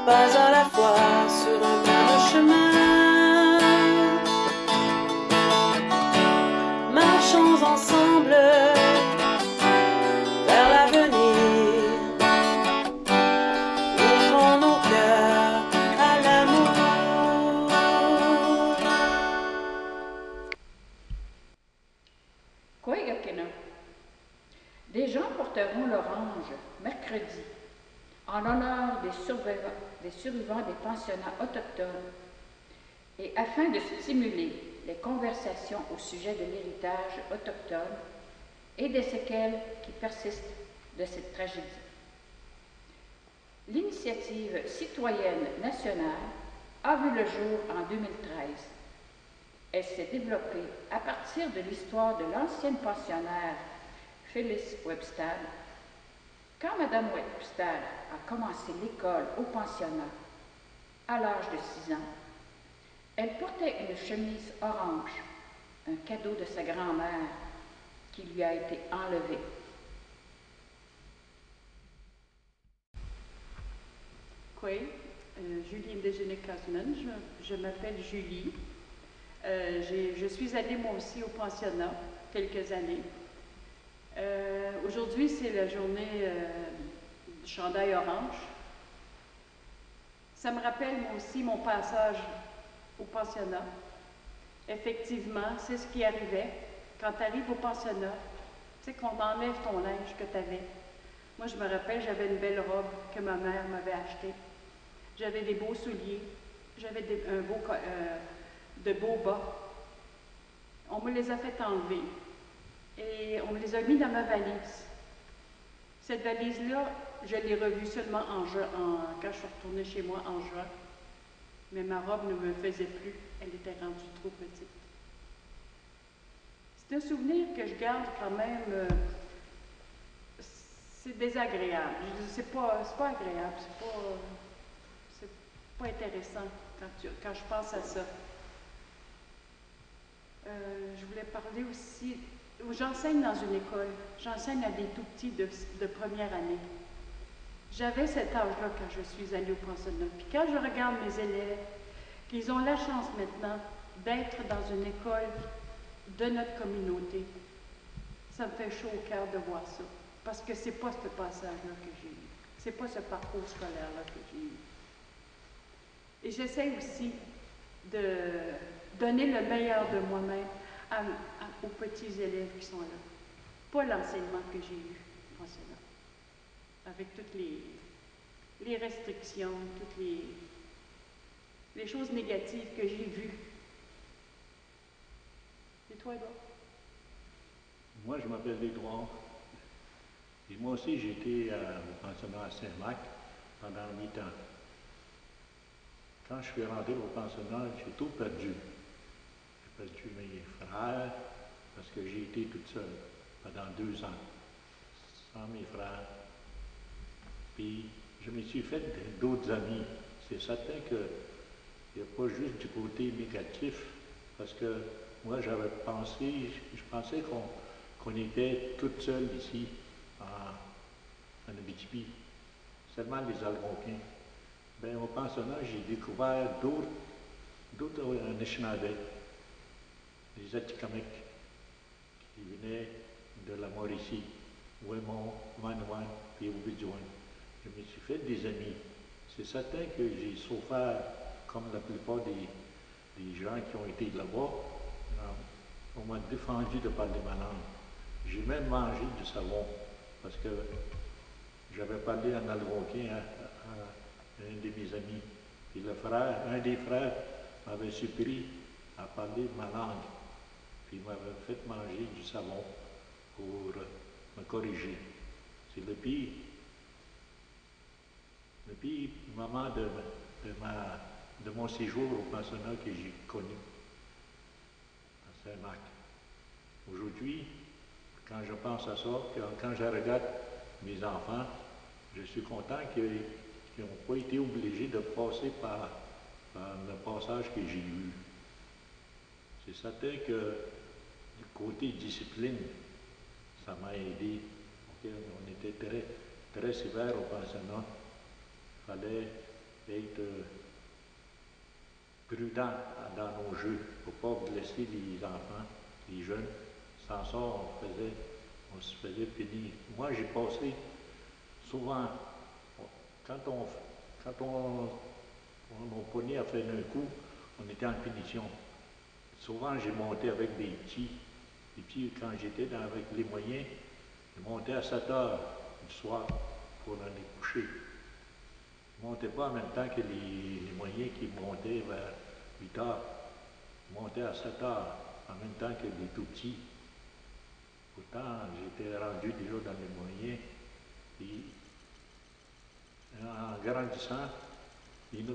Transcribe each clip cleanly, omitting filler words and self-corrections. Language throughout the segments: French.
pas à la fois sur un même chemin. Marchons ensemble vers l'avenir, ouvrons nos cœurs à l'amour. Koigakena. Des gens porteront l'orange mercredi en l'honneur des survivants des pensionnats autochtones et afin de stimuler les conversations au sujet de l'héritage autochtone et des séquelles qui persistent de cette tragédie. L'initiative citoyenne nationale a vu le jour en 2013. Elle s'est développée à partir de l'histoire de l'ancienne pensionnaire Phyllis Webster. Quand Mme Webster a commencé l'école au pensionnat à l'âge de 6 ans, elle portait une chemise orange, un cadeau de sa grand-mère qui lui a été enlevé. Julie Indigene Cosman, je m'appelle Julie. Je suis allée moi aussi au pensionnat quelques années. Aujourd'hui, c'est la journée du chandail orange. Ça me rappelle moi aussi mon passage au pensionnat. Effectivement, c'est ce qui arrivait quand tu arrives au pensionnat. Tu sais qu'on enlève ton linge que tu avais. Moi, je me rappelle, j'avais une belle robe que ma mère m'avait achetée. J'avais des beaux souliers, j'avais de beaux bas. On me les a fait enlever et on me les a mis dans ma valise. Cette valise-là, je l'ai revue seulement quand je suis retournée chez moi en juin. Mais ma robe ne me faisait plus, elle était rendue trop petite. C'est un souvenir que je garde quand même. C'est désagréable. C'est pas agréable, c'est pas intéressant quand je pense à ça. Je voulais parler aussi. J'enseigne dans une école. J'enseigne à des tout-petits de première année. J'avais cet âge-là quand je suis allée au pensionnat. Puis quand je regarde mes élèves, qu'ils ont la chance maintenant d'être dans une école de notre communauté, ça me fait chaud au cœur de voir ça. Parce que c'est pas ce passage-là que j'ai eu. C'est pas ce parcours scolaire-là que j'ai eu. Et j'essaie aussi de donner le meilleur de moi-même aux petits élèves qui sont là. Pas l'enseignement que j'ai eu au pensionnat. Avec toutes les restrictions, toutes les choses négatives que j'ai vues. Et toi, Edouard? Moi, je m'appelle Edouard. Et moi aussi, j'ai été au pensionnat à Saint-Marc pendant 8 ans. Quand je suis rentré au pensionnat, j'ai tout perdu. J'ai perdu mes frères parce que j'ai été toute seule pendant 2 ans, sans mes frères. Puis, je me suis fait d'autres amis. C'est certain qu'il n'y a pas juste du côté négatif, parce que moi, je pensais qu'on était toutes seules ici, en Abitibi, seulement les Algonquins. Bien, au pensionnat, j'ai découvert d'autres Anishinaabe, les Atikamekw, qui venaient de la Mauricie, Ouémont, Manoan et Oubidouen. Je me suis fait des amis. C'est certain que j'ai souffert, comme la plupart des gens qui ont été là-bas. On m'a défendu de parler ma langue. J'ai même mangé du savon, parce que j'avais parlé en algonquin à un de mes amis. Et un des frères m'avait surpris à parler ma langue. Puis il m'avait fait manger du savon pour me corriger. C'est le pire moment de mon séjour au pensionnat que j'ai connu à Saint-Marc. Aujourd'hui, quand je pense à ça, quand je regarde mes enfants, je suis content qu'ils n'ont pas été obligés de passer par le passage que j'ai eu. C'est certain que du côté discipline, ça m'a aidé. On était très, très sévère au pensionnat. Il fallait prudents dans nos jeux pour ne pas blesser les enfants, les jeunes. Sans ça, on se faisait punir. Moi, j'ai passé souvent, quand on pognait à faire un coup, on était en punition. Souvent, j'ai monté avec des petits. Les petits, quand j'étais avec les moyens, je montais à 7 heures du soir pour aller coucher. Je ne montais pas en même temps que les moyens qui montaient vers 8 heures. Je montais à 7 heures en même temps que les tout petits. Pourtant, j'étais rendu déjà dans les moyens. Et en grandissant, ils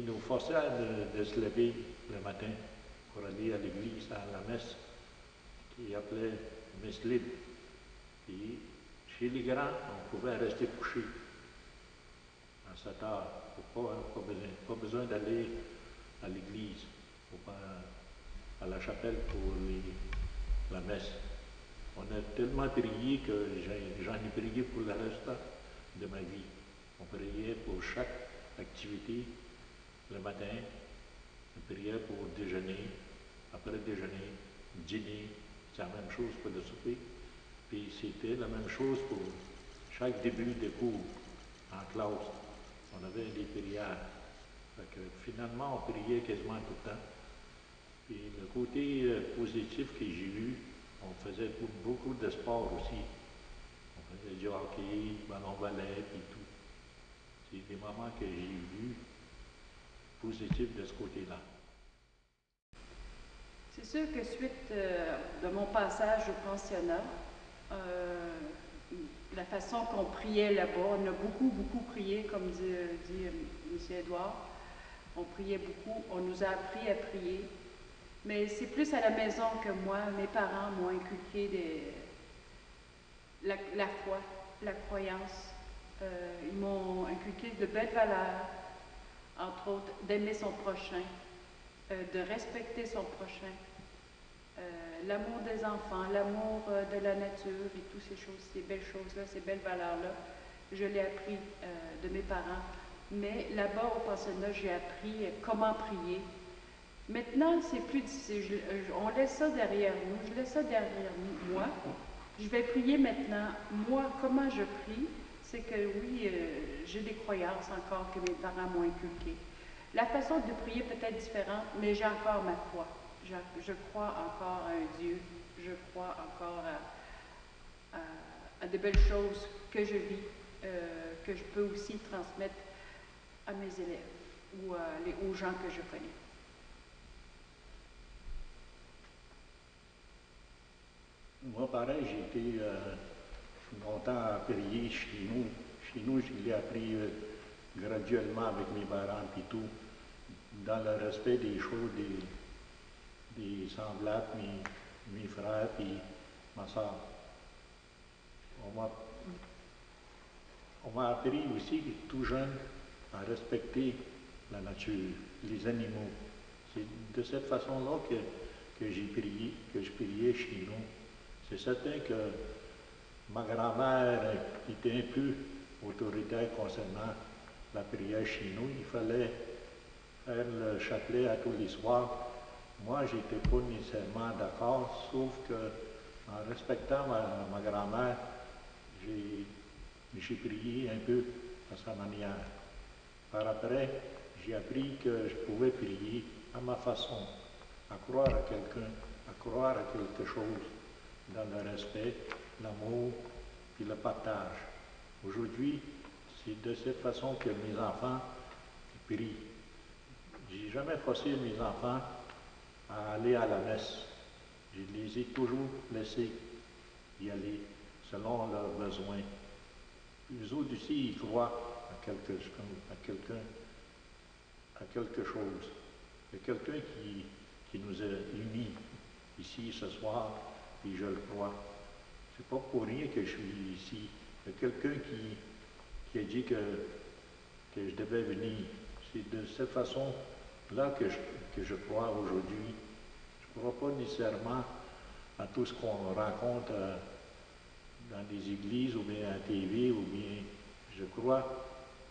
nous forçaient de se lever le matin pour aller à l'église, à la messe, qui appelait messe libre. Et chez les grands, on pouvait rester couché à 7 heures, pas besoin d'aller à l'église, à la chapelle pour la messe. On a tellement prié que j'en ai prié pour le reste de ma vie. On priait pour chaque activité le matin, on priait pour déjeuner, après déjeuner, dîner, c'est la même chose pour le souper. Puis c'était la même chose pour chaque début de cours en classe. On avait des prières. Fait que, finalement, on priait quasiment tout le temps. Puis le côté positif que j'ai eu, on faisait beaucoup de sport aussi. On faisait du hockey, ballon-ballet, puis tout. C'est des moments que j'ai vus positifs de ce côté-là. C'est sûr que suite de mon passage au pensionnat, la façon qu'on priait là-bas, on a beaucoup prié, comme dit M. Édouard. On priait beaucoup, on nous a appris à prier. Mais c'est plus à la maison que moi, mes parents m'ont inculqué la foi, la croyance. Ils m'ont inculqué de belles valeurs, entre autres d'aimer son prochain, de respecter son prochain, l'amour des enfants, l'amour de la nature et toutes ces belles choses-là, ces belles valeurs-là. Je l'ai appris de mes parents. Mais là-bas au pensionnat, j'ai appris comment prier. Maintenant, c'est plus difficile. On laisse ça derrière nous. Je laisse ça derrière moi. Je vais prier maintenant. Moi, comment je prie? C'est que oui, j'ai des croyances encore que mes parents m'ont inculquées. La façon de prier peut être différente, mais j'ai encore ma foi. Je crois encore à un Dieu. Je crois encore à de belles choses que je vis, que je peux aussi transmettre à mes élèves ou aux gens que je connais. Moi, pareil, j'ai été longtemps à prier chez nous. Chez nous, je l'ai appris graduellement avec mes parents et tout, dans le respect des choses, des semblables, mes frères et ma soeur. On m'a appris aussi, tout jeune, à respecter la nature, les animaux. C'est de cette façon-là que j'ai prié, que je priais chez nous. C'est certain que ma grand-mère était un peu autoritaire concernant la prière chez nous. Il fallait faire le chapelet à tous les soirs. Moi, je n'étais pas nécessairement d'accord, sauf que en respectant ma grand-mère, j'ai prié un peu à sa manière. Par après, j'ai appris que je pouvais prier à ma façon, à croire à quelqu'un, à croire à quelque chose, dans le respect, l'amour et le partage. Aujourd'hui, c'est de cette façon que mes enfants prient. J'ai jamais forcé mes enfants à aller à la messe. Je les ai toujours laissés y aller selon leurs besoins. Les autres aussi, ils croient à quelque chose. Il y a quelqu'un qui nous a unis ici ce soir, et je le crois. C'est pas pour rien que je suis ici. Il y a quelqu'un qui a dit que je devais venir. C'est de cette façon-là que je crois aujourd'hui. Je ne crois pas nécessairement à tout ce qu'on rencontre dans des églises ou bien à la TV, ou bien je crois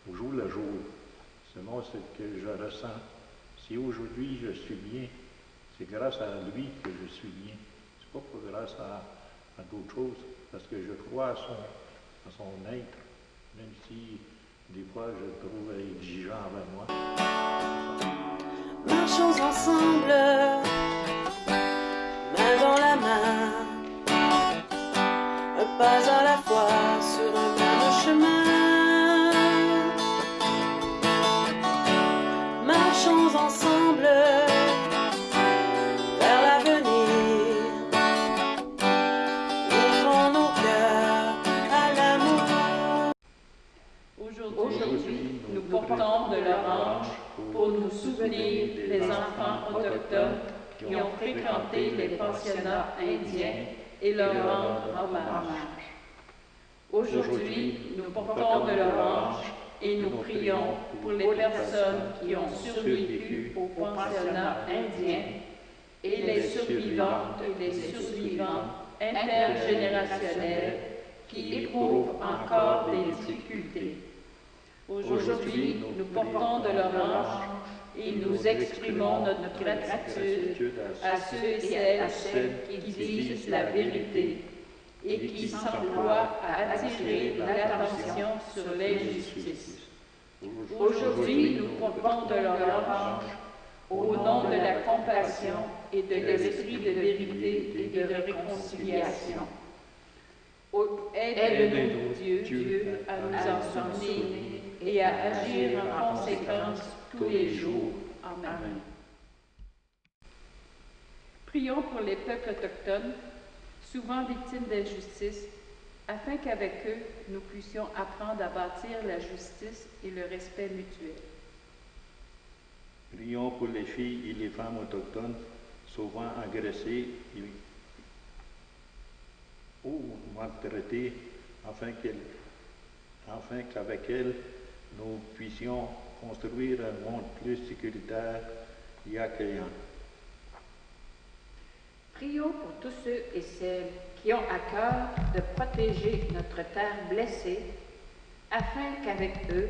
au jour le jour, selon ce que je ressens, Si aujourd'hui je suis bien, c'est grâce à lui que je suis bien. C'est pas grâce à d'autres choses, parce que je crois à son être, même si des fois je le trouve exigeant envers moi. Marchons ensemble, main dans la main, un pas à la fois sur un même chemin. Marchons ensemble vers l'avenir, ouvrons nos cœurs à l'amour. Aujourd'hui, nous portons de l'orange pour nous souvenir des enfants autochtones qui ont fréquenté les pensionnats indiens et leur rendre hommage. Aujourd'hui, nous portons de l'orange et nous prions pour les personnes qui ont survécu aux pensionnats indiens et les survivantes et les survivants intergénérationnels qui éprouvent encore des difficultés. Aujourd'hui, nous portons de l'orange et nous exprimons notre gratitude à ceux et celles qui disent la vérité et qui s'emploient à attirer l'attention sur l'injustice. Aujourd'hui, nous portons de l'orange au nom de la compassion et de l'esprit de vérité et de réconciliation. Aide-nous, Dieu, à nous en souvenir et à agir en conséquence tous les jours. Amen. Prions pour les peuples autochtones, souvent victimes d'injustice, afin qu'avec eux, nous puissions apprendre à bâtir la justice et le respect mutuel. Prions pour les filles et les femmes autochtones, souvent agressées ou maltraitées, afin qu'avec elles, nous puissions construire un monde plus sécuritaire et accueillant. Prions pour tous ceux et celles qui ont à cœur de protéger notre terre blessée, afin qu'avec eux,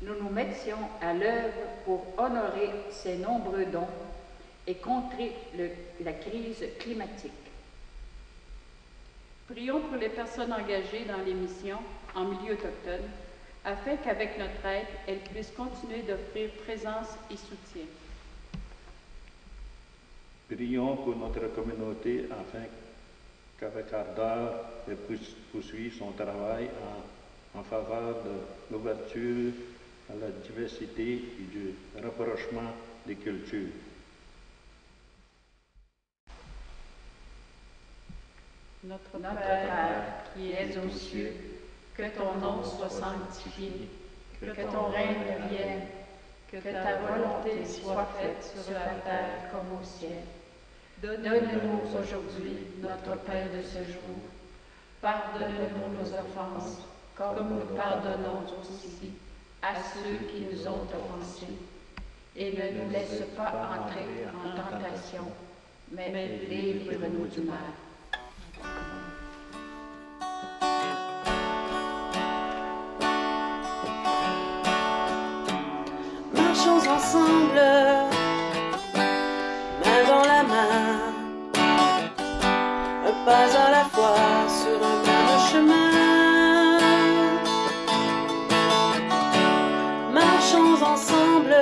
nous nous mettions à l'œuvre pour honorer ses nombreux dons et contrer la crise climatique. Prions pour les personnes engagées dans les missions en milieu autochtone, afin qu'avec notre aide, elles puissent continuer d'offrir présence et soutien. Prions pour notre communauté afin qu'avec ardeur, elle puisse poursuivre son travail en faveur de l'ouverture à la diversité et du rapprochement des cultures. Notre Père, qui es aux cieux, que ton nom soit sanctifié, que ton règne vienne, que ta volonté soit faite sur la terre comme au ciel. Donne-nous aujourd'hui notre pain de ce jour. Pardonne-nous nos offenses, comme nous pardonnons aussi à ceux qui nous ont offensés. Et ne nous laisse pas entrer en tentation, mais délivre-nous du mal. Marchons ensemble, main dans la main, un pas à la fois sur un même chemin. Marchons ensemble